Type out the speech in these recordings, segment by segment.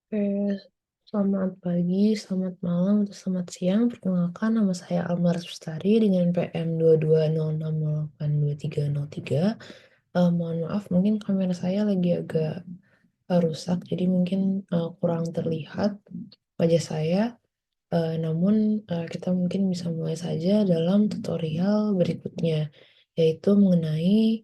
Oke, selamat pagi, selamat malam, atau selamat siang. Perkenalkan, nama saya Almar Sustari dengan NPM 2206082303. Mohon maaf, mungkin kamera saya lagi agak rusak, jadi mungkin kurang terlihat wajah saya. Namun, kita mungkin bisa mulai saja dalam tutorial berikutnya, yaitu mengenai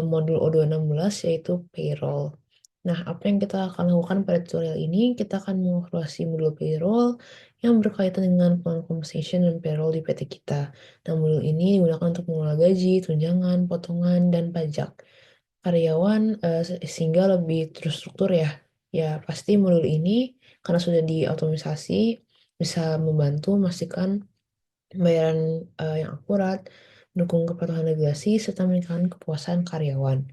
modul O216, yaitu payroll. Nah, apa yang kita akan lakukan pada tutorial ini, kita akan mengevaluasi modul payroll yang berkaitan dengan pengelolaan compensation dan payroll di PT kita. Nah, modul ini digunakan untuk mengelola gaji, tunjangan, potongan, dan pajak karyawan sehingga lebih terstruktur ya. Ya, pasti modul ini karena sudah diotomatisasi bisa membantu memastikan pembayaran yang akurat, mendukung kepatuhan regulasi, serta meningkatkan kepuasan karyawan.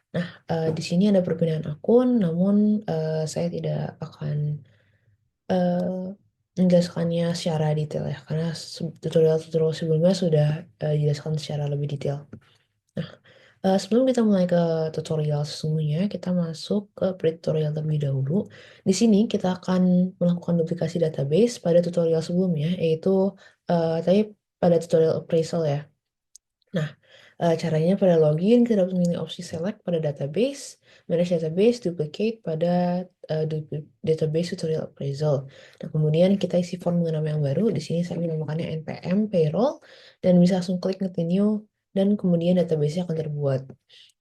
Nah, di sini ada perpindahan akun, namun saya tidak akan eh, menjelaskannya secara detail ya, karena tutorial-tutorial sebelumnya sudah dijelaskan secara lebih detail. Nah, sebelum kita mulai ke tutorial sesungguhnya, kita masuk ke pre-tutorial terlebih dahulu. Di sini kita akan melakukan duplikasi database pada tutorial sebelumnya, yaitu tadi pada tutorial appraisal ya. Nah, caranya pada login, kita dapat memilih opsi select pada database, manage database, duplicate pada database tutorial appraisal. Nah, kemudian kita isi form dengan nama yang baru. Di sini saya menamakannya NPM payroll dan bisa langsung klik continue dan kemudian database-nya akan terbuat.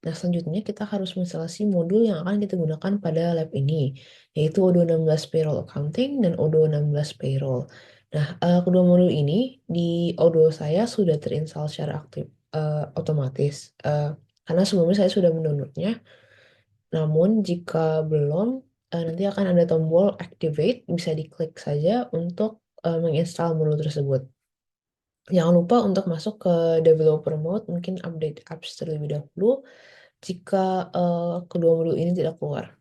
Nah, selanjutnya kita harus menginstalasi modul yang akan kita gunakan pada lab ini, yaitu O216 Payroll Accounting dan O216 Payroll. Nah, kedua modul ini di Odoo saya sudah terinstall secara aktif otomatis karena sebelumnya saya sudah mendownloadnya. Namun jika belum, nanti akan ada tombol activate, bisa diklik saja untuk menginstal modul tersebut. Jangan lupa untuk masuk ke developer mode, mungkin update apps terlebih dahulu jika kedua modul ini tidak keluar.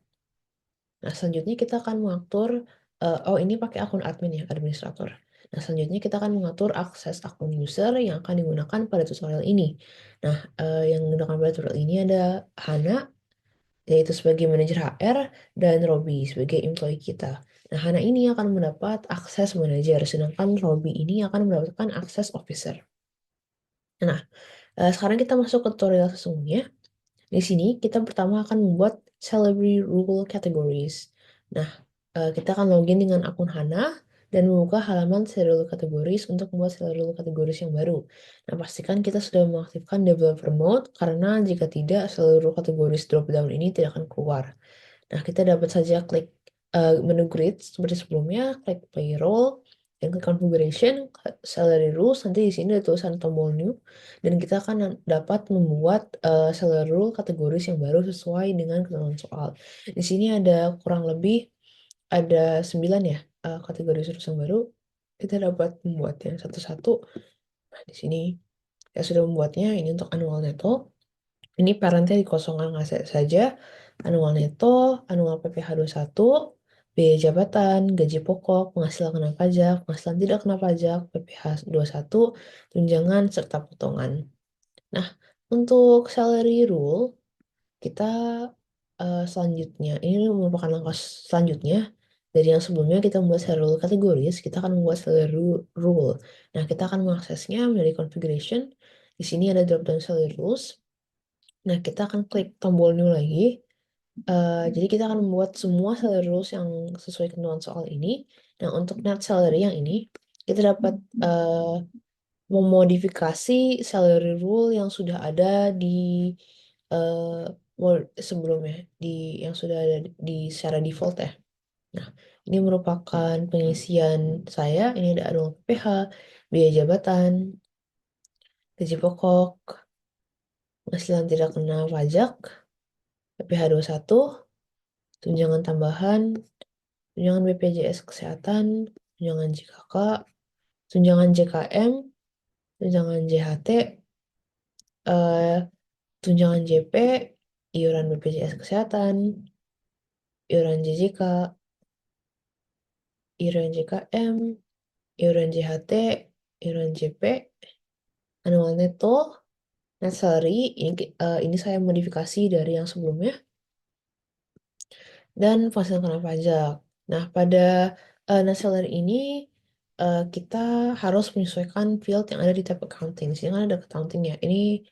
Nah, selanjutnya kita akan mengatur, oh ini pakai akun admin ya, administrator. Nah, selanjutnya kita akan mengatur akses akun user yang akan digunakan pada tutorial ini. Nah, yang digunakan pada tutorial ini ada Hana, yaitu sebagai manajer HR, dan Robby sebagai employee kita. Nah, Hana ini akan mendapat akses manager, sedangkan Robby ini akan mendapatkan akses officer. Nah, sekarang kita masuk ke tutorial sesungguhnya. Di sini kita pertama akan membuat salary rule categories. Nah, kita akan login dengan akun Hana dan membuka halaman salary rule categories untuk membuat salary rule categories yang baru. Nah, pastikan kita sudah mengaktifkan developer mode karena jika tidak seluruh categories drop-down ini tidak akan keluar. Nah, kita dapat saja klik menu grid seperti sebelumnya, klik payroll, dan klik configuration, salary rules, nanti di sini ada tulisan tombol new, dan kita akan dapat membuat salary rule kategori yang baru sesuai dengan ketentuan soal. Di sini ada kurang lebih ada 9 ya kategori yang baru. Kita dapat membuatnya satu-satu. Nah, di sini saya sudah membuatnya, ini untuk annual netto. Ini parentnya dikosongkan saja. Anual neto, anual PPh 21, biaya jabatan, gaji pokok, penghasilan kena pajak, penghasilan tidak kena pajak, PPh 21, tunjangan, serta potongan. Nah, untuk salary rule, kita selanjutnya, ini merupakan langkah selanjutnya dari yang sebelumnya kita membuat salary rule kategoris, kita akan membuat salary rule. Nah, kita akan mengaksesnya dari configuration. Di sini ada drop down salary rules. Nah, kita akan klik tombol new lagi. Jadi kita akan membuat semua salary rules yang sesuai ketentuan soal ini. Nah, untuk net salary yang ini, kita dapat memodifikasi salary rule yang sudah ada di sebelumnya, yang sudah ada di secara default ya. Nah, ini merupakan pengisian saya. Ini ada annual PPh, biaya jabatan, gaji pokok, penghasilan tidak kena pajak, PPh 21, tunjangan tambahan, tunjangan BPJS Kesehatan, tunjangan JKK, tunjangan JKM, tunjangan JHT, eh, tunjangan JP, iuran BPJS Kesehatan, iuran JJK, iuran JKM, iuran JHT, iuran JP, annual netto, net salary, ini saya modifikasi dari yang sebelumnya, dan penghasilan kena pajak. Nah, pada net salary ini kita harus menyesuaikan field yang ada di tab accounting. Di sini kan ada accounting ya. Ini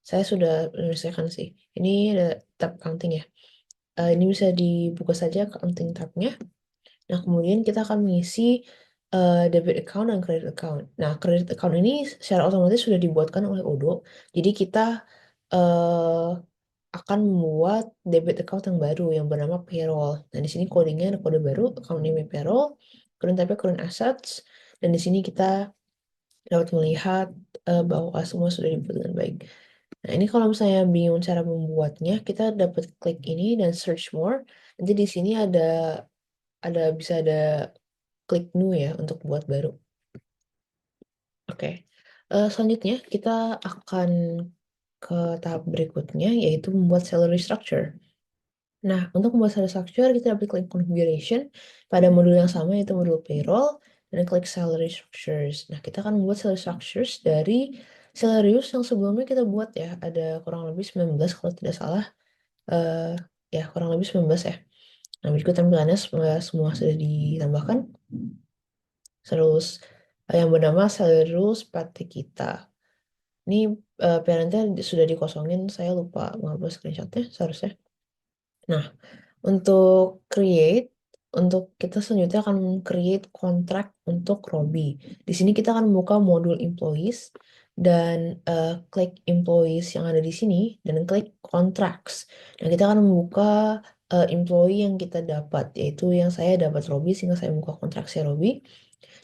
saya sudah menyesuaikan sih. Ini ada tab accounting ya. Ini bisa dibuka saja accounting tabnya. Nah, kemudian kita akan mengisi debit account dan credit account. Nah, credit account ini secara otomatis sudah dibuatkan oleh Odoo. Jadi kita eh, akan membuat debit account yang baru yang bernama payroll. Nah, di sini codingnya ada kode baru, account name payroll, current type current assets, dan di sini kita dapat melihat bahwa semua sudah dibuat dengan baik. Nah, ini kalau misalnya bingung cara membuatnya, kita dapat klik ini dan search more. Nanti di sini bisa ada klik new ya untuk buat baru. Oke. Selanjutnya kita akan ke tahap berikutnya yaitu membuat salary structure. Nah, untuk membuat salary structure, kita dapat klik configuration pada modul yang sama yaitu modul payroll dan klik salary structures. Nah, kita akan membuat salary structures dari salarius yang sebelumnya kita buat ya. Ada kurang lebih 19 kalau tidak salah. eh ya, kurang lebih 19 ya. Nah, berikut tampilannya semua sudah ditambahkan. Terus yang bernama salarius pati kita. Ini parentnya sudah dikosongin, saya lupa menghapus screenshotnya seharusnya. Nah, untuk kita selanjutnya akan create kontrak untuk Robby. Di sini kita akan membuka modul employees dan klik employees yang ada di sini dan klik contracts. Nah, kita akan membuka employee yang kita dapat, yaitu yang saya dapat Robby sehingga saya membuka kontrak si Robby.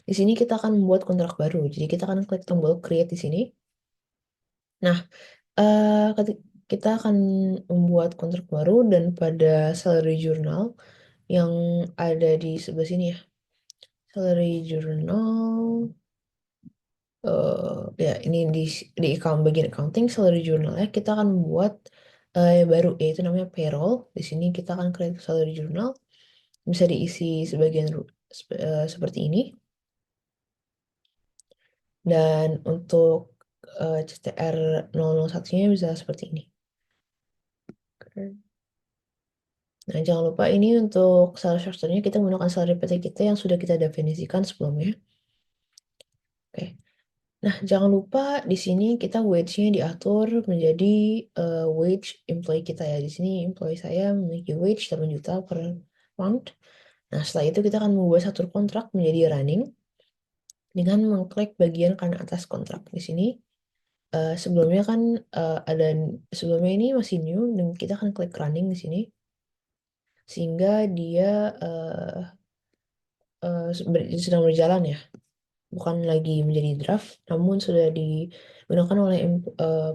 Di sini kita akan membuat kontrak baru. Jadi kita akan klik tombol create di sini. Nah, kita akan membuat kontrak baru dan pada salary journal yang ada di sebelah sini ya. Salary journal, ya ini di bagian accounting salary journal ya kita akan membuat yang baru yaitu namanya payroll. Di sini kita akan create salary journal bisa diisi sebagian seperti ini dan untuk CTR 001-nya bisa seperti ini. Oke. Nah, jangan lupa ini untuk salary structure-nya kita menggunakan salary PT kita yang sudah kita definisikan sebelumnya. Oke. Nah, jangan lupa di sini kita wage-nya diatur menjadi wage employee kita ya. Di sini employee saya memiliki wage 8 juta per month. Nah, setelah itu kita akan membuat satu kontrak menjadi running dengan mengklik bagian kanan atas kontrak. Di sini sebelumnya kan ada sebelumnya ini masih new dan kita akan klik running di sini sehingga dia sedang berjalan ya. Bukan lagi menjadi draft, namun sudah digunakan oleh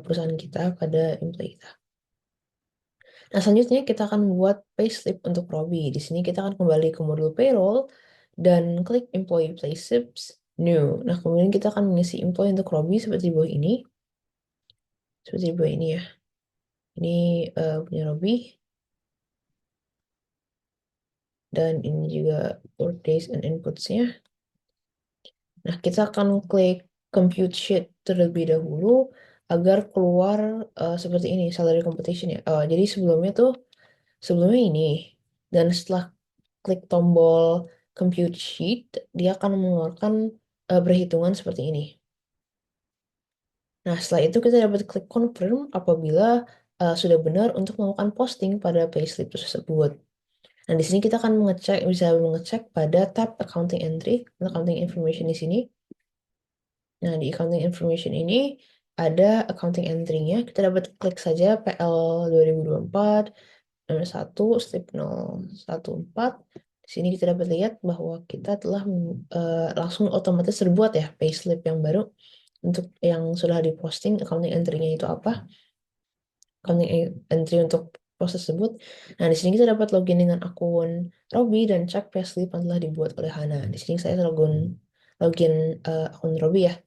perusahaan kita pada employee kita. Nah, selanjutnya kita akan membuat payslip untuk Robby. Di sini kita akan kembali ke modul payroll dan klik employee payslips new. Nah, kemudian kita akan mengisi employee untuk Robby seperti di bawah ini. Seperti di bawah ini ya. Ini punya Robby. Dan ini juga workdays and inputs-nya. Nah, kita akan klik compute sheet terlebih dahulu agar keluar seperti ini, salary computation ya. Jadi sebelumnya ini, dan setelah klik tombol compute sheet, dia akan mengeluarkan perhitungan seperti ini. Nah, setelah itu kita dapat klik confirm apabila sudah benar untuk melakukan posting pada payslip tersebut. Nah, di sini kita akan bisa mengecek pada tab accounting entry, accounting information di sini. Nah, di accounting information ini ada accounting entry-nya. Kita dapat klik saja PL 2024 nomor 1 slip 014. Di sini kita dapat lihat bahwa kita telah langsung otomatis terbuat ya payslip yang baru untuk yang sudah diposting accounting entry-nya itu apa? Accounting entry untuk proses tersebut. Nah, di sini kita dapat login dengan akun Robby dan cek payslip yang telah dibuat oleh Hana. Di sini saya login akun Robby ya.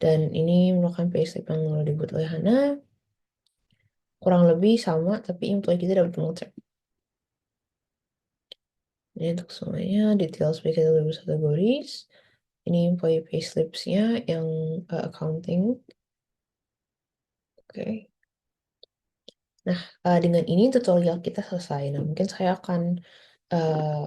Dan ini merupakan payslip yang dibuat oleh Hana. Kurang lebih sama, tapi employee kita dapat mengecek. Ini untuk semuanya, detail sebagai kategoris. Ini employee payslips-nya yang accounting. Oke. Nah, dengan ini tutorial kita selesai. Nah, mungkin saya akan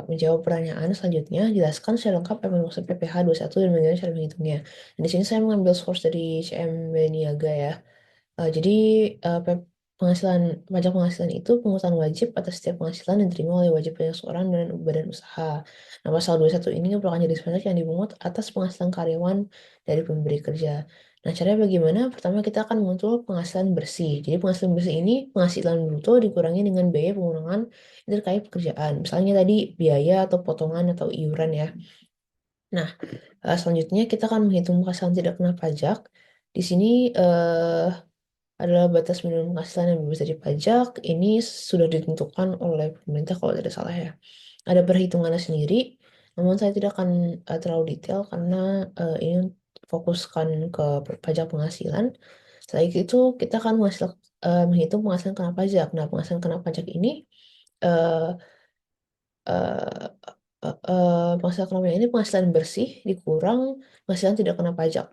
menjawab pertanyaan selanjutnya, jelaskan secara lengkap apa yang maksud PPh satu dan bagaimana cara menghitungnya. Dan di sini saya mengambil source dari CM Beniaga ya. Jadi penghasilan pajak penghasilan itu pungutan wajib atas setiap penghasilan yang diterima oleh wajib pajak seorang dan badan usaha. Nah, pasal 21 ini merupakan jenis pajak yang dipungut atas penghasilan karyawan dari pemberi kerja. Nah, caranya bagaimana? Pertama, kita akan mengumpul penghasilan bersih. Jadi, penghasilan bersih ini penghasilan bruto dikurangi dengan biaya pengurangan yang terkait pekerjaan. Misalnya tadi biaya atau potongan atau iuran ya. Nah, selanjutnya kita akan menghitung penghasilan tidak kena pajak. Di sini adalah batas minimum penghasilan yang bebas dari pajak. Ini sudah ditentukan oleh pemerintah kalau tidak salah ya. Ada perhitungannya sendiri, namun saya tidak akan terlalu detail karena ini fokuskan ke pajak penghasilan. Setelah itu kita akan menghitung penghasilan kena pajak. Nah, penghasilan kena pajak ini eh, eh, penghasilan kena pajak ini penghasilan bersih dikurang penghasilan tidak kena pajak.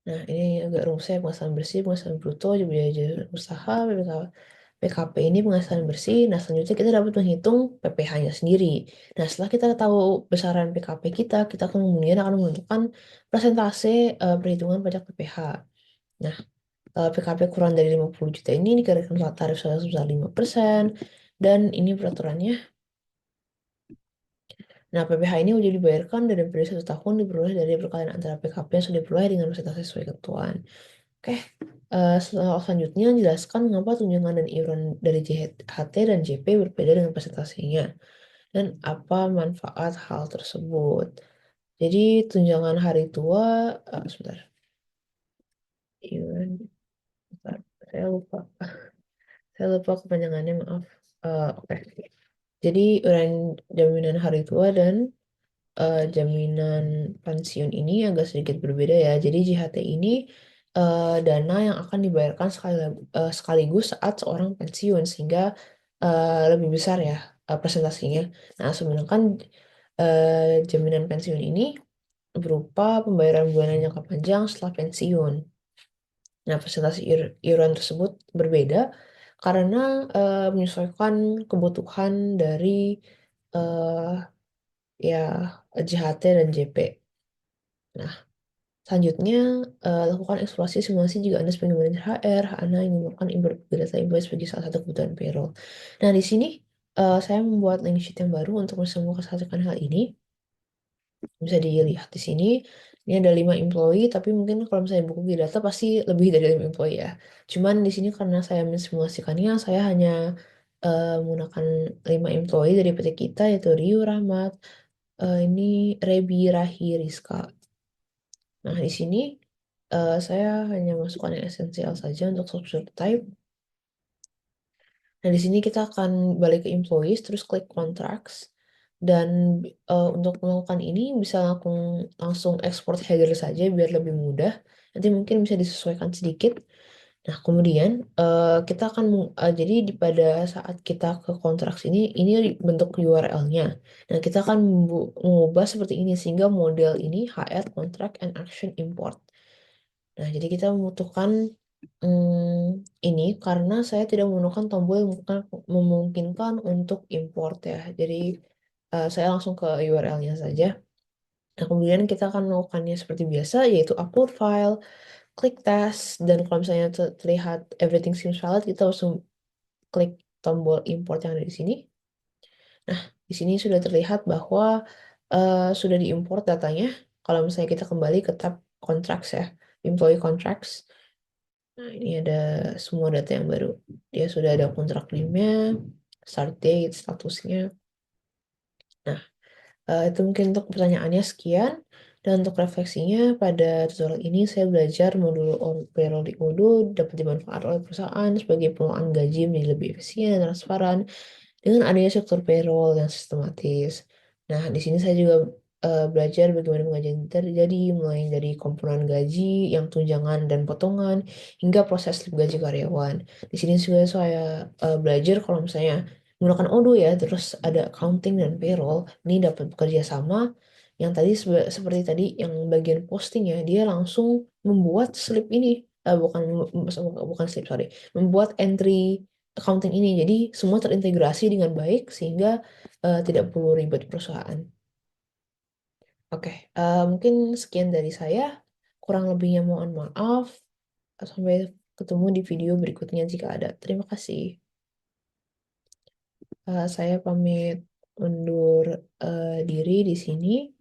Nah, ini agak rumusnya penghasilan bersih, penghasilan bruto, biaya usaha, PKP ini penghasilan bersih. Nah, selanjutnya kita dapat menghitung PPh-nya sendiri. Nah, setelah kita tahu besaran PKP kita kemudian akan menentukan persentase perhitungan pajak PPh. Nah, PKP kurang dari 50 juta ini dikenakan tarif sebesar 5%. Dan ini peraturannya. Nah, PPh ini wajib dibayarkan dalam periode 1 tahun diperoleh dari perkalian antara PKP yang sudah diperoleh dengan persentase sesuai ketentuan. Oke, selanjutnya jelaskan mengapa tunjangan dan iuran dari JHT dan JP berbeda dengan presentasinya dan apa manfaat hal tersebut. Jadi tunjangan hari tua, sebentar, iuran, sebentar, saya lupa kepanjangannya maaf. Oke, jadi iuran jaminan hari tua dan jaminan pensiun ini agak sedikit berbeda ya. Jadi JHT ini dana yang akan dibayarkan sekaligus saat seorang pensiun sehingga lebih besar ya presentasinya. Nah, sedangkan jaminan pensiun ini berupa pembayaran bulanan jangka panjang setelah pensiun. Nah, presentasi iuran tersebut berbeda karena menyesuaikan kebutuhan dari eh, ya JHT dan JP. Nah, selanjutnya lakukan eksplorasi simulasi jika Anda sebagai manajer HR, Anda ingin melakukan import data employee sebagai salah satu kebutuhan payroll. Nah, di sini saya membuat link sheet yang baru untuk mempersahakan hal ini. Bisa dilihat di sini. Ini ada 5 employee, tapi mungkin kalau misalnya buku di data pasti lebih dari 5 employee ya. Cuman di sini karena saya mensimulasikannya, saya hanya menggunakan 5 employee dari PT kita, yaitu Riu Rahmat, ini Rebi Rahi Rizka. Nah, di sini saya hanya masukkan yang esensial saja untuk subscribe type. Nah, di sini kita akan balik ke employees, terus klik contracts. Dan untuk melakukan ini bisa langsung export header saja biar lebih mudah. Nanti mungkin bisa disesuaikan sedikit. Nah, kemudian kita akan jadi pada saat kita ke contracts ini bentuk URL-nya. Nah, kita akan mengubah seperti ini sehingga model ini HR contract and action import. Nah, jadi kita membutuhkan ini karena saya tidak menggunakan tombol yang memungkinkan untuk import ya. Jadi saya langsung ke URL-nya saja. Nah, kemudian kita akan melakukannya seperti biasa, yaitu upload file, klik test, dan kalau misalnya terlihat everything seems valid, kita langsung klik tombol import yang ada di sini. Nah, di sini sudah terlihat bahwa sudah diimport datanya. Kalau misalnya kita kembali ke tab contracts ya, employee contracts. Nah, ini ada semua data yang baru. Dia sudah ada kontrak name-nya, start date, statusnya. Nah, itu mungkin untuk pertanyaannya sekian. Dan untuk refleksinya, pada tutorial ini saya belajar modul payroll di Odoo dapat dimanfaatkan oleh perusahaan sebagai pengelolaan gaji menjadi lebih efisien dan transparan dengan adanya struktur payroll yang sistematis. Nah, di sini saya juga belajar bagaimana pengajian terjadi, mulai dari komponen gaji, yang tunjangan dan potongan, hingga proses slip gaji karyawan. Di sini juga saya belajar kalau misalnya menggunakan Odoo ya, terus ada accounting dan payroll, ini dapat bekerja sama. Yang tadi seperti tadi, yang bagian posting ya, dia langsung membuat slip ini, bukan bukan slip, sorry, membuat entry accounting ini. Jadi semua terintegrasi dengan baik sehingga tidak perlu ribet perusahaan. Oke, mungkin sekian dari saya. Kurang lebihnya mohon maaf. Sampai ketemu di video berikutnya jika ada. Terima kasih. Saya pamit undur diri di sini.